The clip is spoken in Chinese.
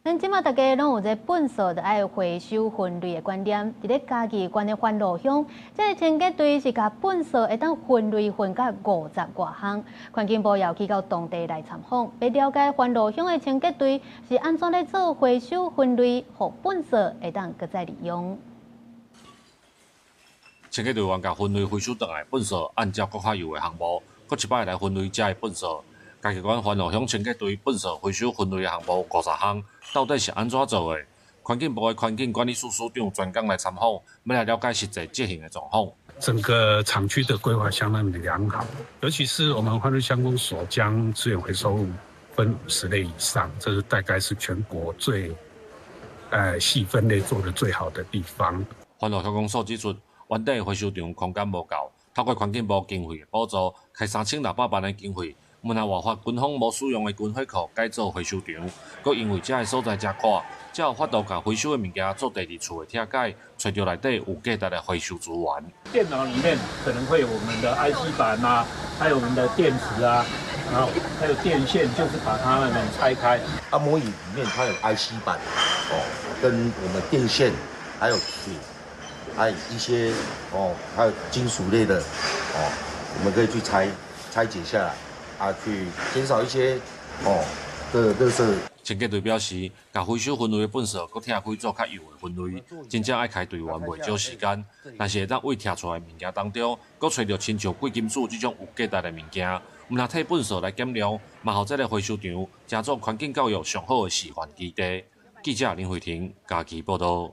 咱即马大家拢有这粪扫就爱回收分类的观念，伫咧嘉义县的番路乡，这个清洁队是甲粪扫会当分类分到50外项，环境部要去到当地来参访，要了解番路乡的清洁队是安怎咧做回收分类，互粪扫会当搁再利用。清洁队员甲分类回收倒来粪扫，按照国发有的项目，搁一摆来分类遮的粪扫。嘉义县番路乡清洁队粪扫回收分类的项目50项，到底是安怎做的？环境部的环境管理署署长专工来参访，要来了解实际执行的状况。整个厂区的规划相当的良好，尤其是我们番路乡公所将资源回收物分50类以上，这是大概是全国最细分类做得最好的地方。番路乡公所指出，原地回收场空间无够，透过环境部经费的补助，开3600万的经费。门下划发军方无使用的军火库改造回收场，佮因为遮个所在遮宽，才有法度甲回收的物件做第二次的拆解，找到内底有价值的回收资源。电脑里面可能会有我们的 IC 板啊，还有我们的电池啊，然后还有电线，就是把它们拆开。模拟里面它有 IC 板跟我们电线，还有铁，还有一些还有金属类的我们可以去拆解下来。去减少一些的垃圾。清洁队表示，甲回收分类的粪扫，搁拆开做较幼的分类，真正爱开队员袂少时间。但是会当为拆出来物件当中，搁找到亲像贵金属这种有价值的物件，毋通替粪扫来减量，嘛互这个回收场，成做环境教育上好的示范基地。记者林慧婷，嘉义报道。